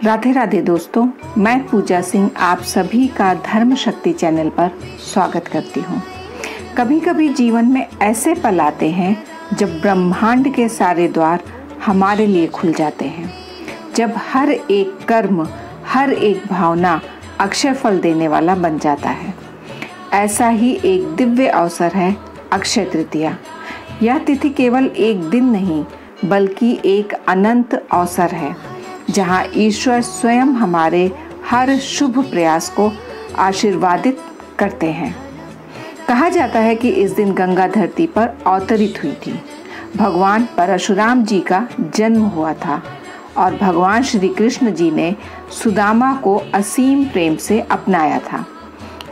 राधे राधे दोस्तों, मैं पूजा सिंह आप सभी का धर्म शक्ति चैनल पर स्वागत करती हूँ। कभी कभी जीवन में ऐसे पल आते हैं जब ब्रह्मांड के सारे द्वार हमारे लिए खुल जाते हैं, जब हर एक कर्म, हर एक भावना अक्षय फल देने वाला बन जाता है। ऐसा ही एक दिव्य अवसर है अक्षय तृतीया। यह तिथि केवल एक दिन नहीं बल्कि एक अनंत अवसर है, जहाँ ईश्वर स्वयं हमारे हर शुभ प्रयास को आशीर्वादित करते हैं। कहा जाता है कि इस दिन गंगा धरती पर अवतरित हुई थी। भगवान परशुराम जी का जन्म हुआ था और भगवान श्री कृष्ण जी ने सुदामा को असीम प्रेम से अपनाया था।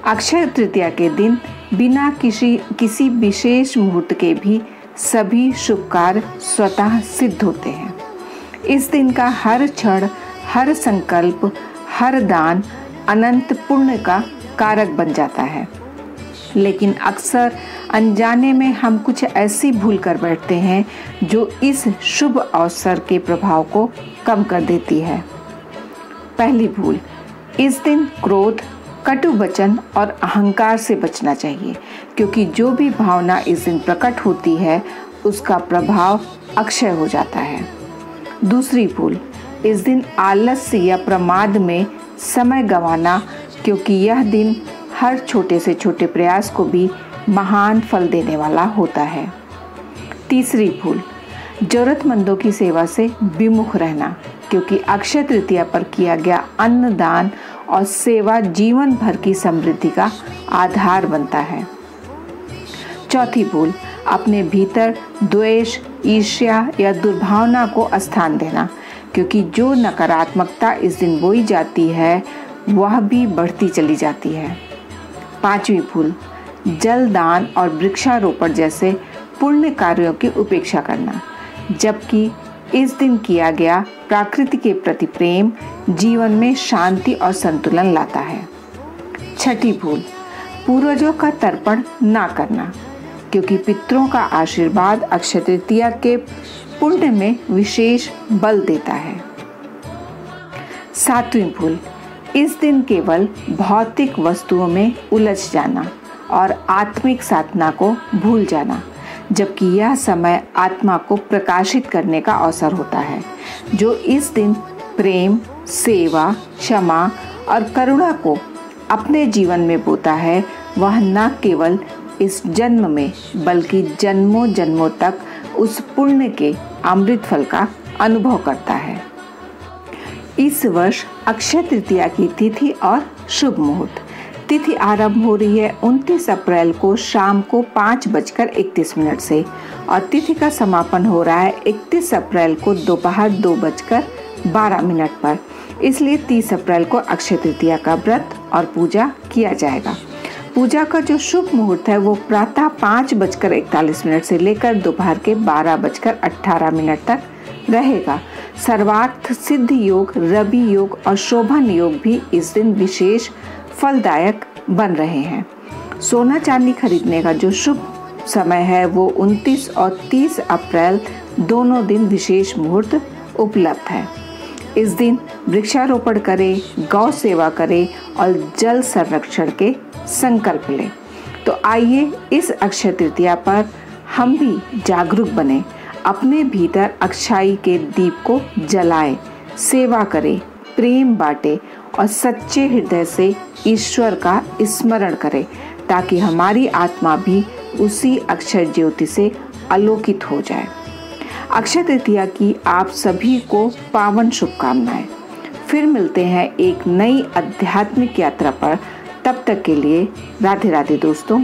अक्षय तृतीया के दिन बिना किसी विशेष मुहूर्त के भी सभी शुभ कार्य स्वतः सिद्ध होते हैं। इस दिन का हर क्षण, हर संकल्प, हर दान अनंत पुण्य का कारक बन जाता है। लेकिन अक्सर अनजाने में हम कुछ ऐसी भूल कर बैठते हैं जो इस शुभ अवसर के प्रभाव को कम कर देती है। पहली भूल, इस दिन क्रोध, कटु वचन और अहंकार से बचना चाहिए, क्योंकि जो भी भावना इस दिन प्रकट होती है उसका प्रभाव अक्षय हो जाता है। दूसरी भूल, इस दिन आलस्य या प्रमाद में समय गंवाना, क्योंकि यह दिन हर छोटे से छोटे प्रयास को भी महान फल देने वाला होता है। तीसरी भूल, जरूरतमंदों की सेवा से विमुख रहना, क्योंकि अक्षय तृतीया पर किया गया अन्न दान और सेवा जीवन भर की समृद्धि का आधार बनता है। चौथी भूल, अपने भीतर द्वेष, ईर्ष्या या दुर्भावना को स्थान देना, क्योंकि जो नकारात्मकता इस दिन बोई जाती है वह भी बढ़ती चली जाती है। पांचवी भूल, जल दान और वृक्षारोपण जैसे पुण्य कार्यों की उपेक्षा करना, जबकि इस दिन किया गया प्रकृति के प्रति प्रेम जीवन में शांति और संतुलन लाता है। छठी भूल, पूर्वजों का तर्पण ना करना, क्योंकि पितरों का आशीर्वाद अक्षय तृतीया के पुण्य में विशेष बल देता है। सातवीं भूल, इस दिन केवल भौतिक वस्तुओं में उलझ जाना और आत्मिक साधना को भूल जाना, जबकि यह समय आत्मा को प्रकाशित करने का अवसर होता है। जो इस दिन प्रेम, सेवा, क्षमा और करुणा को अपने जीवन में बोता है वह न केवल इस जन्म में बल्कि जन्मों जन्मों तक उस पुण्य के अमृत फल का अनुभव करता है। इस वर्ष अक्षय तृतीया की तिथि और शुभ मुहूर्त। तिथि आरंभ हो रही है 29 अप्रैल को शाम को 5:31 से और तिथि का समापन हो रहा है 31 अप्रैल को दोपहर 2:12 पर। इसलिए 30 अप्रैल को अक्षय तृतीया का व्रत और पूजा किया जाएगा। पूजा का जो शुभ मुहूर्त है वो प्रातः 5:41 से लेकर दोपहर के 12:18 तक रहेगा। सर्वार्थ सिद्धि योग, रवि योग और शोभन योग भी इस दिन विशेष फलदायक बन रहे हैं। सोना चांदी खरीदने का जो शुभ समय है वो 29 और 30 अप्रैल दोनों दिन विशेष मुहूर्त उपलब्ध है। इस दिन वृक्षारोपण करें, गौ सेवा करें और जल संरक्षण के संकल्प लें। तो आइए इस अक्षय तृतीया पर हम भी जागरूक बने, अपने भीतर अक्षय के दीप को जलाएं, सेवा करें, प्रेम बांटें और सच्चे हृदय से ईश्वर का स्मरण करें, ताकि हमारी आत्मा भी उसी अक्षय ज्योति से आलोकित हो जाए। अक्षय तृतीया की आप सभी को पावन शुभकामनाएं। फिर मिलते हैं एक नई आध्यात्मिक यात्रा पर। तब तक के लिए राधे राधे दोस्तों।